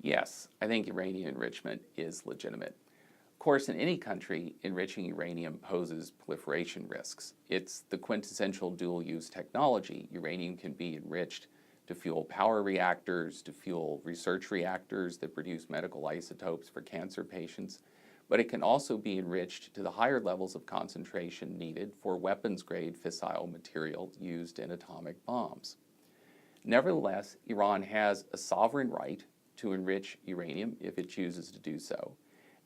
Yes, I think uranium enrichment is legitimate. Of course, in any country, enriching uranium poses proliferation risks. It's the quintessential dual-use technology. Uranium can be enriched to fuel power reactors, to fuel research reactors that produce medical isotopes for cancer patients, but it can also be enriched to the higher levels of concentration needed for weapons-grade fissile material used in atomic bombs. Nevertheless, Iran has a sovereign right to enrich uranium if it chooses to do so.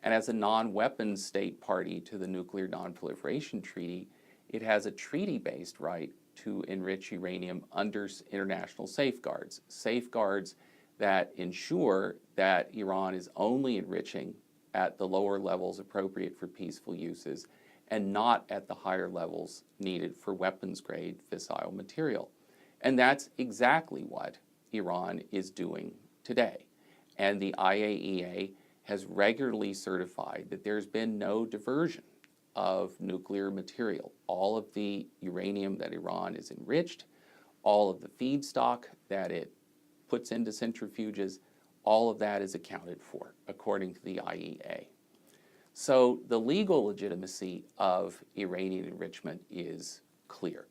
And as a non-weapons state party to the Nuclear Non-Proliferation Treaty, it has a treaty-based right to enrich uranium under international safeguards, safeguards that ensure that Iran is only enriching at the lower levels appropriate for peaceful uses and not at the higher levels needed for weapons-grade fissile material. And that's exactly what Iran is doing today. And the IAEA has regularly certified that there's been no diversion of nuclear material. All of the uranium that Iran is enriched, all of the feedstock that it puts into centrifuges, all of that is accounted for, according to the IAEA. So the legal legitimacy of uranium enrichment is clear.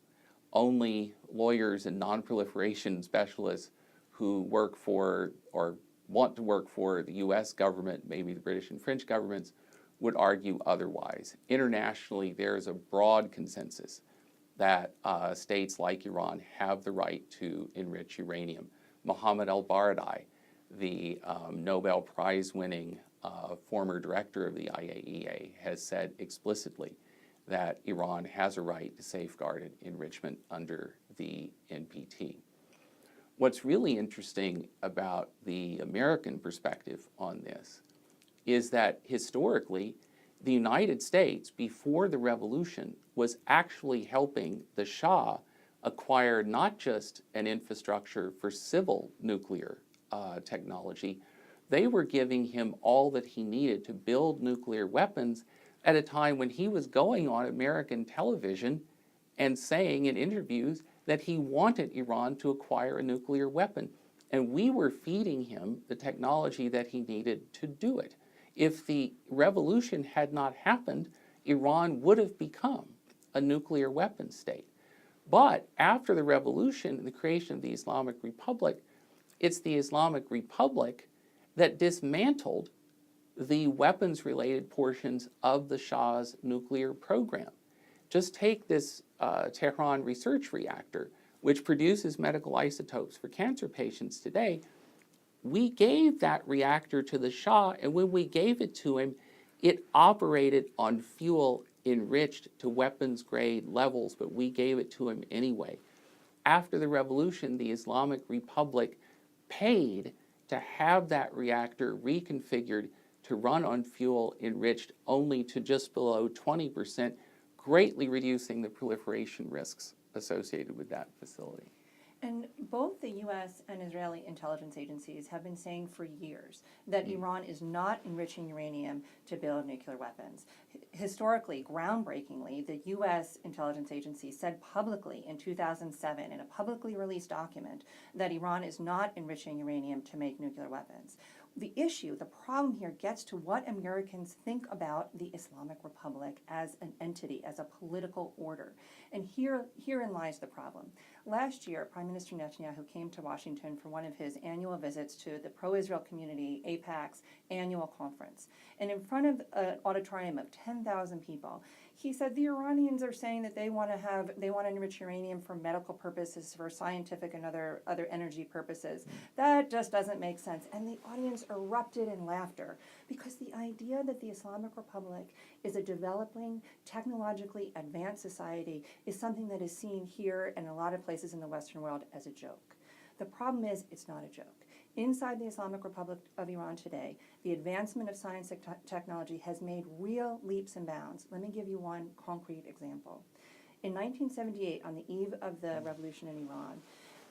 Only lawyers and non-proliferation specialists who work for or want to work for the US government, maybe the British and French governments, would argue otherwise. Internationally, there is a broad consensus that states like Iran have the right to enrich uranium. Mohammed al-Baradei, the Nobel Prize-winning former director of the IAEA, has said explicitly that Iran has a right to safeguard enrichment under the NPT. What's really interesting about the American perspective on this is that historically, the United States, before the revolution, was actually helping the Shah acquire not just an infrastructure for civil nuclear technology, they were giving him all that he needed to build nuclear weapons at a time when he was going on American television and saying in interviews that he wanted Iran to acquire a nuclear weapon. And we were feeding him the technology that he needed to do it. If the revolution had not happened, Iran would have become a nuclear weapons state. But after the revolution and the creation of the Islamic Republic, it's the Islamic Republic that dismantled the weapons-related portions of the Shah's nuclear program. Just take this Tehran research reactor, which produces medical isotopes for cancer patients today. We gave that reactor to the Shah, and when we gave it to him, it operated on fuel enriched to weapons-grade levels, but we gave it to him anyway. After the revolution, the Islamic Republic paid to have that reactor reconfigured to run on fuel enriched only to just below 20%, greatly reducing the proliferation risks associated with that facility. And both the U.S. and Israeli intelligence agencies have been saying for years that Iran is not enriching uranium to build nuclear weapons. Historically, groundbreakingly, the U.S. intelligence agency said publicly in 2007 in a publicly released document that Iran is not enriching uranium to make nuclear weapons. The issue, the problem here gets to what Americans think about the Islamic Republic as an entity, as a political order. And herein lies the problem. Last year, Prime Minister Netanyahu came to Washington for one of his annual visits to the pro-Israel community, AIPAC's annual conference. And in front of an auditorium of 10,000 people, he said the Iranians are saying that they want to enrich uranium for medical purposes, for scientific and other energy purposes. That just doesn't make sense. And the audience erupted in laughter because the idea that the Islamic Republic is a developing, technologically advanced society is something that is seen here and a lot of places in the Western world as a joke. The problem is it's not a joke. Inside the Islamic Republic of Iran today, the advancement of science and technology has made real leaps and bounds. Let me give you one concrete example. In 1978, on the eve of the revolution in Iran,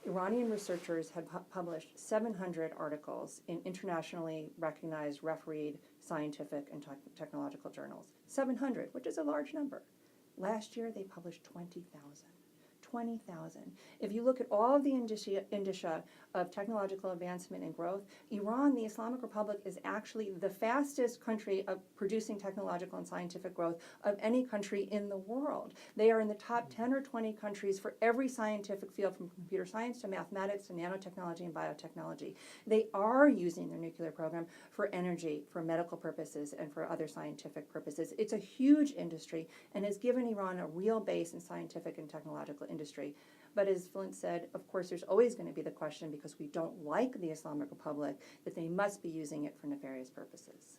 Iranian researchers had published 700 articles in internationally recognized, refereed scientific and technological journals. 700, which is a large number. Last year, they published 20,000. 20,000. If you look at all of the indicia of technological advancement and growth, Iran, the Islamic Republic, is actually the fastest country of producing technological and scientific growth of any country in the world. They are in the top 10 or 20 countries for every scientific field, from computer science to mathematics to nanotechnology and biotechnology. They are using their nuclear program for energy, for medical purposes, and for other scientific purposes. It's a huge industry and has given Iran a real base in scientific and technological industry. But as Flint said, of course, there's always going to be the question, because we don't like the Islamic Republic, that they must be using it for nefarious purposes.